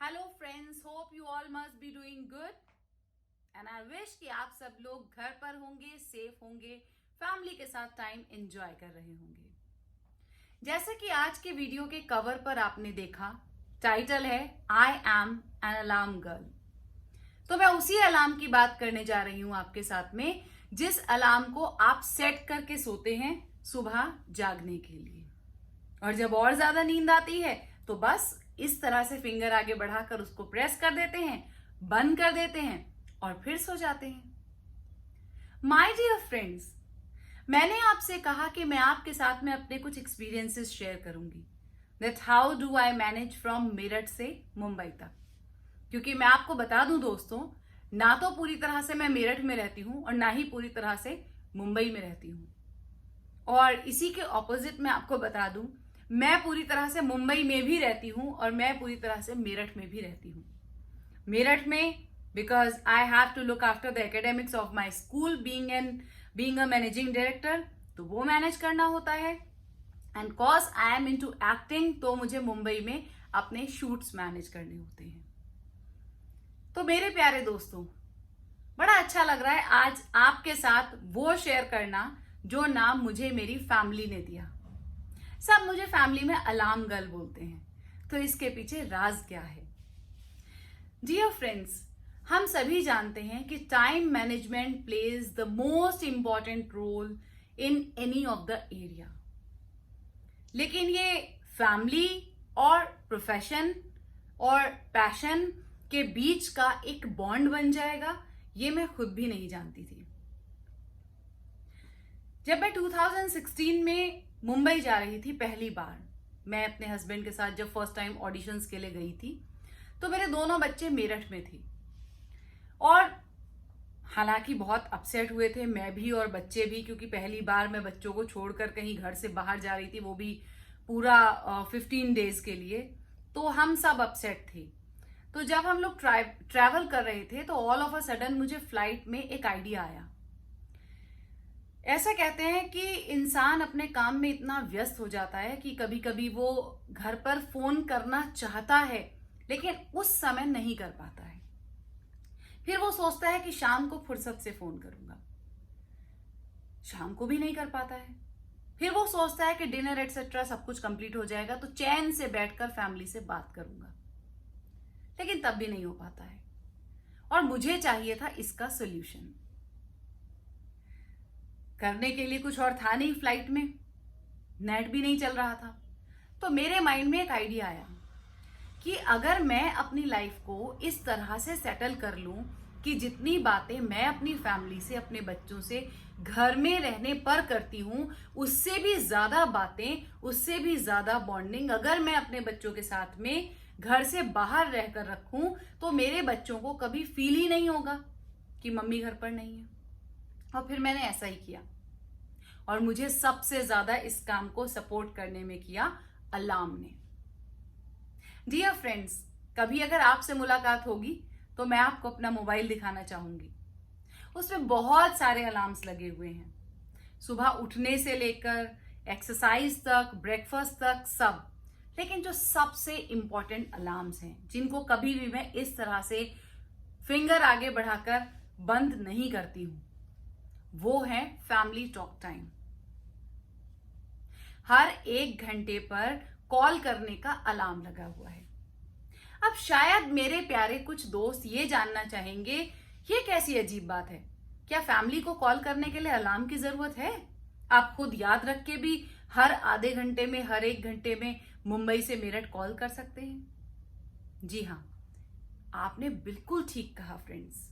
Hello friends, hope you all must be doing good and I wish कि आप सब लोग घर पर होंगे, सेफ होंगे, फैमिली के साथ टाइम एंजॉय कर रहे होंगे। जैसे कि आज के वीडियो के कवर पर आपने देखा, टाइटल है I am an alarm girl. तो मैं उसी अलार्म की बात करने जा रही हूं आपके साथ में, जिस अलार्म को आप सेट करके सोते हैं सुबह जागने के लिए। और जब और ज्यादा नींद आती है तो बस इस तरह से फिंगर आगे बढ़ाकर उसको प्रेस कर देते हैं, बंद कर देते हैं और फिर सो जाते हैं। माय डियर फ्रेंड्स, मैंने आपसे कहा कि मैं आपके साथ में अपने कुछ एक्सपीरियंसेस शेयर करूंगी, that how do I manage from Meerut से मुंबई तक। क्योंकि मैं आपको बता दूं दोस्तों, ना तो पूरी तरह से मैं मेरठ में रहती हूं और ना ही पूरी तरह से मुंबई में रहती हूं। और इसी के ऑपोजिट मैं आपको बता दूं, मैं पूरी तरह से मुंबई में भी रहती हूं और मैं पूरी तरह से मेरठ में भी रहती हूं। मेरठ में because I have to look after the academics of my school, being a managing director, तो वो मैनेज करना होता है। And cause I am into acting, तो मुझे मुंबई में अपने शूट्स मैनेज करने होते हैं। तो मेरे प्यारे दोस्तों, बड़ा अच्छा लग रहा है आज आपके साथ वो शेयर करना जो नाम मुझे मेरी फैमिली ने दिया। सब मुझे फैमिली में अलार्म गर्ल बोलते हैं, तो इसके पीछे राज क्या है? डियर फ्रेंड्स, हम सभी जानते हैं कि time management plays the most important role in any of the area. लेकिन ये फैमिली और प्रोफेशन और पैशन के बीच का एक बॉन्ड बन जाएगा, ये मैं खुद भी नहीं जानती थी। जब मैं 2016 में मुंबई जा रही थी पहली बार, मैं अपने हस्बैंड के साथ जब फर्स्ट टाइम ऑडिशंस के लिए गई थी, तो मेरे दोनों बच्चे मेरठ में थे। और हालांकि बहुत अपसेट हुए थे, मैं भी और बच्चे भी, क्योंकि पहली बार मैं बच्चों को छोड़कर कहीं घर से बाहर जा रही थी, वो भी पूरा 15 डेज के लिए। तो हम सब अपसेट थे। तो जब हम लोग ट्रैवल कर रहे थे तो ऑल ऑफ अ सडन मुझे फ्लाइट में एक आइडिया आया। ऐसा कहते हैं कि इंसान अपने काम में इतना व्यस्त हो जाता है कि कभी कभी वो घर पर फोन करना चाहता है लेकिन उस समय नहीं कर पाता है। फिर वो सोचता है कि शाम को फुर्सत से फोन करूंगा, शाम को भी नहीं कर पाता है। फिर वो सोचता है कि डिनर एटसेट्रा सब कुछ कंप्लीट हो जाएगा तो चैन से बैठकर फैमिली से बात करूंगा, लेकिन तब भी नहीं हो पाता है। और मुझे चाहिए था इसका सोल्यूशन। करने के लिए कुछ और था नहीं, फ्लाइट में नेट भी नहीं चल रहा था। तो मेरे माइंड में एक आइडिया आया कि अगर मैं अपनी लाइफ को इस तरह से सेटल कर लूं कि जितनी बातें मैं अपनी फैमिली से, अपने बच्चों से घर में रहने पर करती हूं, उससे भी ज्यादा बातें, उससे भी ज्यादा बॉन्डिंग अगर मैं अपने बच्चों के साथ में घर से बाहर रहकर रखूं, तो मेरे बच्चों को कभी फील ही नहीं होगा कि मम्मी घर पर नहीं है। और फिर मैंने ऐसा ही किया, और मुझे सबसे ज्यादा इस काम को सपोर्ट करने में किया अलार्म ने। डियर फ्रेंड्स, कभी अगर आपसे मुलाकात होगी तो मैं आपको अपना मोबाइल दिखाना चाहूंगी। उसमें बहुत सारे अलार्म्स लगे हुए हैं, सुबह उठने से लेकर एक्सरसाइज तक, ब्रेकफास्ट तक, सब। लेकिन जो सबसे इंपॉर्टेंट अलार्म्स हैं, जिनको कभी भी मैं इस तरह से फिंगर आगे बढ़ाकर बंद नहीं करती हूं, वो है फैमिली टॉक टाइम। हर 1 घंटे पर कॉल करने का अलार्म लगा हुआ है। अब शायद मेरे प्यारे कुछ दोस्त ये जानना चाहेंगे, ये कैसी अजीब बात है, क्या फैमिली को कॉल करने के लिए अलार्म की जरूरत है? आप खुद याद रख के भी हर आधे घंटे में, हर 1 घंटे में मुंबई से मेरठ कॉल कर सकते हैं। जी हाँ, आपने बिल्कुल ठीक कहा फ्रेंड्स।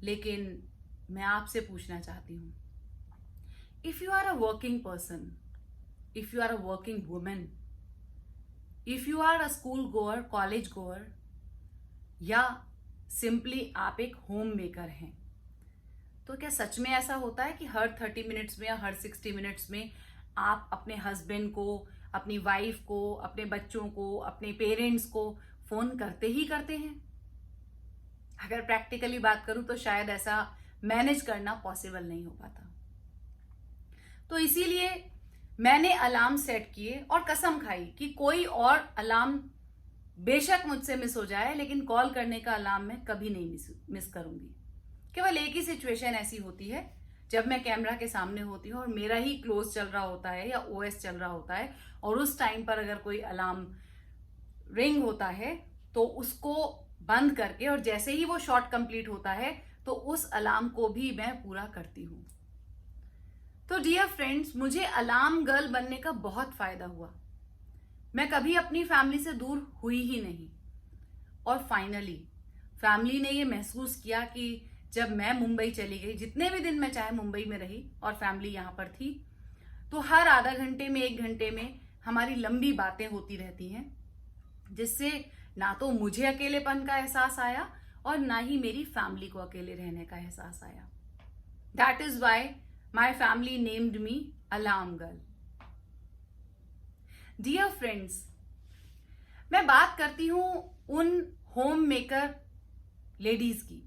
लेकिन मैं आपसे पूछना चाहती हूं, if you are a working person, if you are a working woman, if you are a school goer, college goer, या सिंपली आप एक होम मेकर हैं, तो क्या सच में ऐसा होता है कि हर 30 मिनट्स में या हर 60 मिनट्स में आप अपने हस्बैंड को, अपनी वाइफ को, अपने बच्चों को, अपने पेरेंट्स को फोन करते ही करते हैं? अगर प्रैक्टिकली बात करूं तो शायद ऐसा मैनेज करना पॉसिबल नहीं हो पाता। तो इसीलिए मैंने अलार्म सेट किए और कसम खाई कि कोई और अलार्म बेशक मुझसे मिस हो जाए, लेकिन कॉल करने का अलार्म मैं कभी नहीं मिस करूंगी। केवल एक ही सिचुएशन ऐसी होती है जब मैं कैमरा के सामने होती हूँ और मेरा ही क्लोज चल रहा होता है या ओएस चल रहा होता है, और उस टाइम पर अगर कोई अलार्म रिंग होता है तो उसको बंद करके, और जैसे ही वो शॉट कंप्लीट होता है तो उस अलार्म को भी मैं पूरा करती हूँ। तो डियर फ्रेंड्स, मुझे अलार्म गर्ल बनने का बहुत फायदा हुआ। मैं कभी अपनी फैमिली से दूर हुई ही नहीं, और फाइनली फैमिली ने ये महसूस किया कि जब मैं मुंबई चली गई, जितने भी दिन मैं चाहे मुंबई में रही और फैमिली यहाँ पर थी, तो हर आधा घंटे में 1 घंटे में हमारी लंबी बातें होती रहती हैं, जिससे ना तो मुझे अकेलेपन का एहसास आया और ना ही मेरी फैमिली को अकेले रहने का एहसास आया। That is why my family named me alarm girl. Dear friends, मैं बात करती हूं उन होम मेकर लेडीज की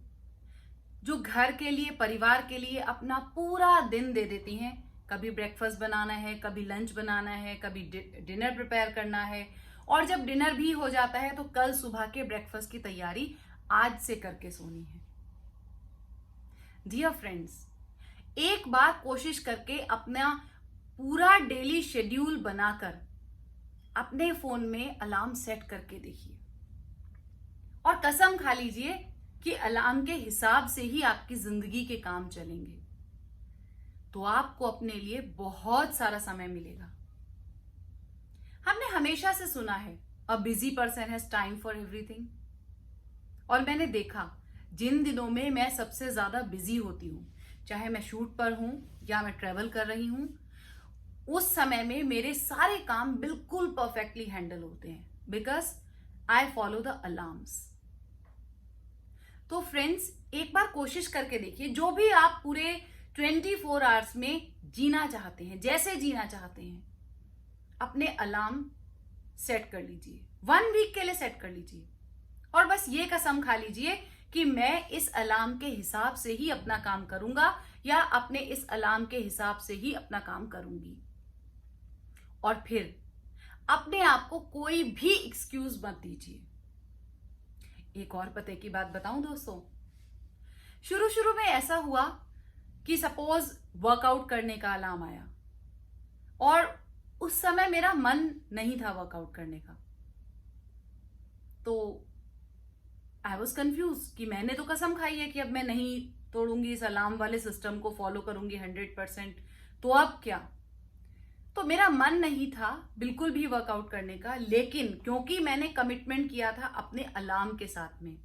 जो घर के लिए, परिवार के लिए अपना पूरा दिन दे देती हैं। कभी ब्रेकफास्ट बनाना है, कभी लंच बनाना है, कभी डिनर प्रिपेयर करना है, और जब डिनर भी हो जाता है तो कल सुबह के ब्रेकफास्ट की तैयारी आज से करके सोनी है। डियर फ्रेंड्स, एक बार कोशिश करके अपना पूरा डेली शेड्यूल बनाकर अपने फोन में अलार्म सेट करके देखिए, और कसम खा लीजिए कि अलार्म के हिसाब से ही आपकी जिंदगी के काम चलेंगे, तो आपको अपने लिए बहुत सारा समय मिलेगा। हमने हमेशा से सुना है a busy person has time for everything, और मैंने देखा जिन दिनों में मैं सबसे ज्यादा बिजी होती हूँ, चाहे मैं शूट पर हूं या मैं ट्रेवल कर रही हूं, उस समय में मेरे सारे काम बिल्कुल परफेक्टली हैंडल होते हैं, because I follow the alarms. तो फ्रेंड्स, एक बार कोशिश करके देखिए, जो भी आप पूरे 24 आवर्स में जीना चाहते हैं, जैसे जीना चाहते हैं, अपने अलार्म सेट कर लीजिए। 1 वीक के लिए सेट कर लीजिए, और बस ये कसम खा लीजिए कि मैं इस अलार्म के हिसाब से ही अपना काम करूंगा, या अपने इस अलार्म के हिसाब से ही अपना काम करूंगी। और फिर अपने आप को कोई भी एक्सक्यूज मत दीजिए। एक और पते की बात बताऊं दोस्तों, शुरू शुरू में ऐसा हुआ कि सपोज वर्कआउट करने का अलार्म आया, और उस समय मेरा मन नहीं था वर्कआउट करने का, तो आई वॉज कंफ्यूज कि मैंने तो कसम खाई है कि अब मैं नहीं तोड़ूंगी, इस अलार्म वाले सिस्टम को फॉलो करूंगी 100%, तो अब क्या। तो मेरा मन नहीं था बिल्कुल भी वर्कआउट करने का, लेकिन क्योंकि मैंने कमिटमेंट किया था अपने अलार्म के साथ में,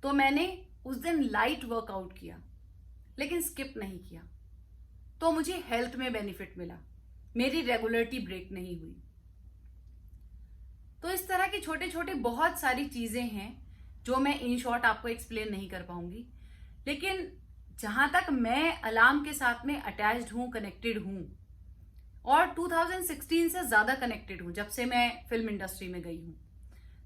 तो मैंने उस दिन लाइट वर्कआउट किया, लेकिन स्किप नहीं किया। तो मुझे हेल्थ में बेनिफिट मिला, मेरी रेगुलरिटी ब्रेक नहीं हुई। तो इस तरह की छोटे छोटे बहुत सारी चीजें हैं जो मैं इन शॉर्ट आपको एक्सप्लेन नहीं कर पाऊंगी, लेकिन जहां तक मैं अलार्म के साथ में अटैच्ड हूं, कनेक्टेड हूं, और 2016 से ज्यादा कनेक्टेड हूं, जब से मैं फिल्म इंडस्ट्री में गई हूं,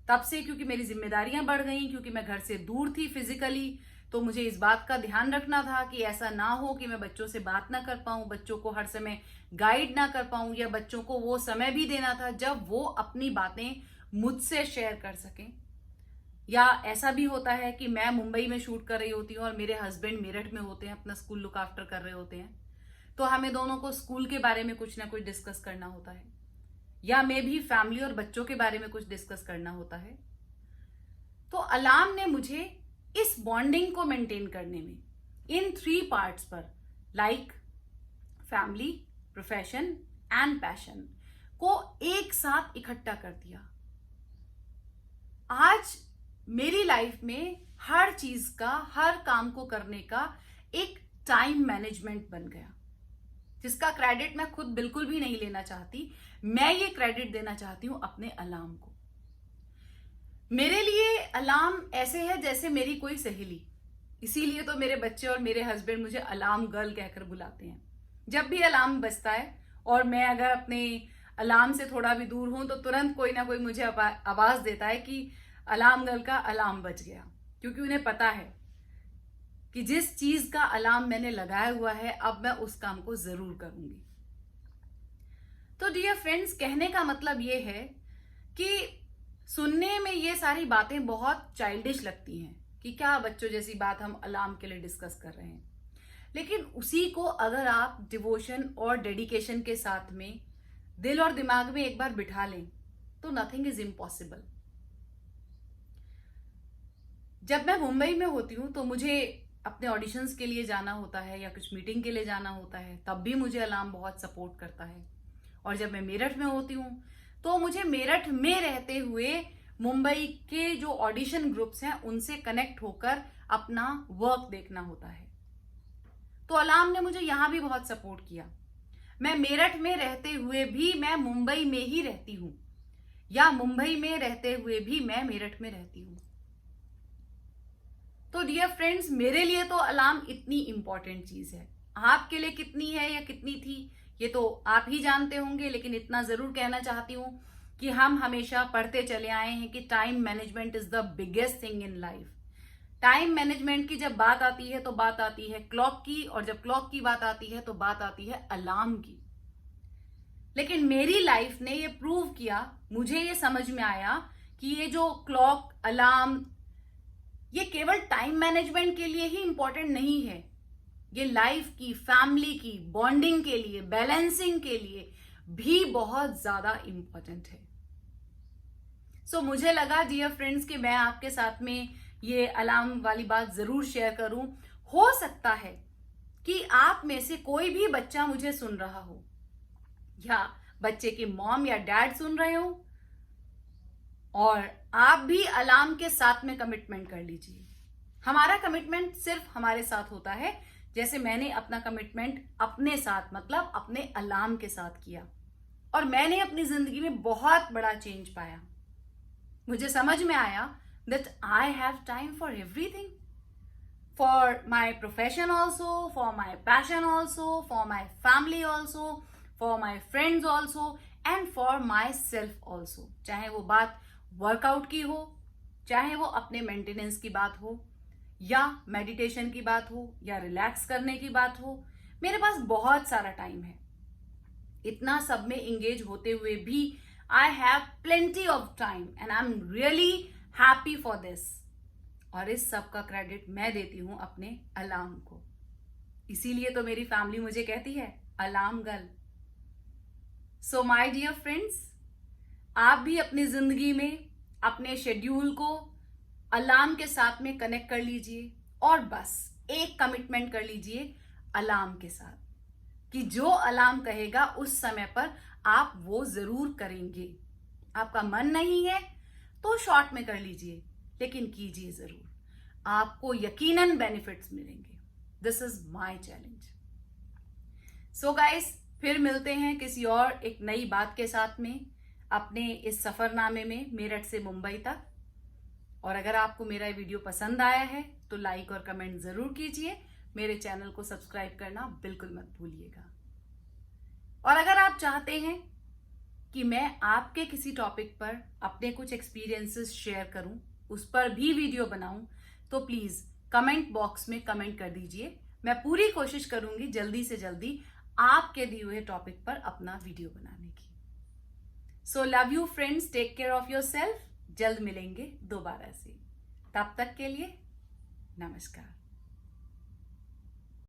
तब से, क्योंकि मेरी जिम्मेदारियां बढ़ गई, क्योंकि मैं घर से दूर थी फिजिकली, तो मुझे इस बात का ध्यान रखना था कि ऐसा ना हो कि मैं बच्चों से बात ना कर पाऊं, बच्चों को हर समय गाइड ना कर पाऊं, या बच्चों को वो समय भी देना था जब वो अपनी बातें मुझसे शेयर कर सकें। या ऐसा भी होता है कि मैं मुंबई में शूट कर रही होती हूँ और मेरे हस्बैंड मेरठ में होते हैं, अपना स्कूल लुक आफ्टर कर रहे होते हैं, तो हमें दोनों को स्कूल के बारे में कुछ ना कुछ डिस्कस करना होता है, या मे भी फैमिली और बच्चों के बारे में कुछ डिस्कस करना होता है। तो अलार्म ने मुझे इस बॉन्डिंग को मेंटेन करने में इन 3 पार्ट्स पर, like family, profession and passion, को एक साथ इकट्ठा कर दिया। आज मेरी लाइफ में हर चीज का, हर काम को करने का एक टाइम मैनेजमेंट बन गया, जिसका क्रेडिट मैं खुद बिल्कुल भी नहीं लेना चाहती। मैं ये क्रेडिट देना चाहती हूं अपने अलार्म को। मेरे लिए अलार्म ऐसे है जैसे मेरी कोई सहेली, इसीलिए तो मेरे बच्चे और मेरे हस्बैंड मुझे अलार्म गर्ल कहकर बुलाते हैं। जब भी अलार्म बजता है और मैं अगर अपने अलार्म से थोड़ा भी दूर हूं, तो तुरंत कोई ना कोई मुझे आवाज देता है कि अलार्म गर्ल का अलार्म बज गया, क्योंकि उन्हें पता है कि जिस चीज का अलार्म मैंने लगाया हुआ है, अब मैं उस काम को जरूर करूंगी। तो डियर फ्रेंड्स, कहने का मतलब ये है कि सुनने में ये सारी बातें बहुत चाइल्डिश लगती हैं कि क्या बच्चों जैसी बात हम अलार्म के लिए डिस्कस कर रहे हैं, लेकिन उसी को अगर आप डिवोशन और डेडिकेशन के साथ में दिल और दिमाग में एक बार बिठा लें तो नथिंग इज इम्पॉसिबल। जब मैं मुंबई में होती हूँ तो मुझे अपने ऑडिशंस के लिए जाना होता है या कुछ मीटिंग के लिए जाना होता है, तब भी मुझे अलार्म बहुत सपोर्ट करता है। और जब मैं मेरठ में होती हूँ तो मुझे मेरठ में रहते हुए मुंबई के जो ऑडिशन ग्रुप्स हैं उनसे कनेक्ट होकर अपना वर्क देखना होता है। तो अलार्म ने मुझे यहां भी बहुत सपोर्ट किया। मैं मेरठ में रहते हुए भी मैं मुंबई में ही रहती हूं, या मुंबई में रहते हुए भी मैं मेरठ में रहती हूं। तो डियर फ्रेंड्स, मेरे लिए तो अलार्म इतनी इंपॉर्टेंट चीज है। आपके लिए कितनी है या कितनी थी ये तो आप ही जानते होंगे, लेकिन इतना जरूर कहना चाहती हूं कि हम हमेशा पढ़ते चले आए हैं कि time management is the biggest thing in life. Time management की जब बात आती है तो बात आती है क्लॉक की, और जब क्लॉक की बात आती है तो बात आती है अलार्म की। लेकिन मेरी लाइफ ने ये प्रूव किया, मुझे ये समझ में आया कि ये जो क्लॉक, अलार्म, ये केवल टाइम मैनेजमेंट के लिए ही इंपॉर्टेंट नहीं है। ये लाइफ की, फैमिली की बॉन्डिंग के लिए, बैलेंसिंग के लिए भी बहुत ज्यादा इंपॉर्टेंट है। सो मुझे लगा डियर फ्रेंड्स कि मैं आपके साथ में ये अलार्म वाली बात जरूर शेयर करूं। हो सकता है कि आप में से कोई भी बच्चा मुझे सुन रहा हो, या बच्चे की मॉम या डैड सुन रहे हो, और आप भी अलार्म के साथ में कमिटमेंट कर लीजिए। हमारा कमिटमेंट सिर्फ हमारे साथ होता है, जैसे मैंने अपना कमिटमेंट अपने साथ, मतलब अपने अलार्म के साथ किया, और मैंने अपनी जिंदगी में बहुत बड़ा चेंज पाया। मुझे समझ में आया that I have time for everything, for my profession also, for my passion also, for my family also, for my friends also, and for myself also। चाहे वो बात वर्कआउट की हो, चाहे वो अपने मेंटेनेंस की बात हो, या मेडिटेशन की बात हो, या रिलैक्स करने की बात हो, मेरे पास बहुत सारा टाइम है। इतना सब में इंगेज होते हुए भी I have plenty of time and I'm really happy for this। और इस सब का क्रेडिट मैं देती हूं अपने अलार्म को। इसीलिए तो मेरी फैमिली मुझे कहती है alarm girl. So my dear friends, आप भी अपनी जिंदगी में अपने शेड्यूल को अलार्म के साथ में कनेक्ट कर लीजिए, और बस एक कमिटमेंट कर लीजिए अलार्म के साथ कि जो अलार्म कहेगा उस समय पर आप वो जरूर करेंगे। आपका मन नहीं है तो शॉर्ट में कर लीजिए, लेकिन कीजिए जरूर। आपको यकीनन बेनिफिट्स मिलेंगे। This is my challenge. So guys, फिर मिलते हैं किसी और एक नई बात के साथ में अपने इस सफरनामे में मेरठ से मुंबई तक। और अगर आपको मेरा ये वीडियो पसंद आया है तो लाइक और कमेंट जरूर कीजिए। मेरे चैनल को सब्सक्राइब करना बिल्कुल मत भूलिएगा। और अगर आप चाहते हैं कि मैं आपके किसी टॉपिक पर अपने कुछ एक्सपीरियंसेस शेयर करूं, उस पर भी वीडियो बनाऊं, तो प्लीज कमेंट बॉक्स में कमेंट कर दीजिए। मैं पूरी कोशिश करूंगी जल्दी से जल्दी आपके दिए हुए टॉपिक पर अपना वीडियो बनाने की। So love you friends, take care of yourself. जल्द मिलेंगे दोबारा से, तब तक के लिए नमस्कार।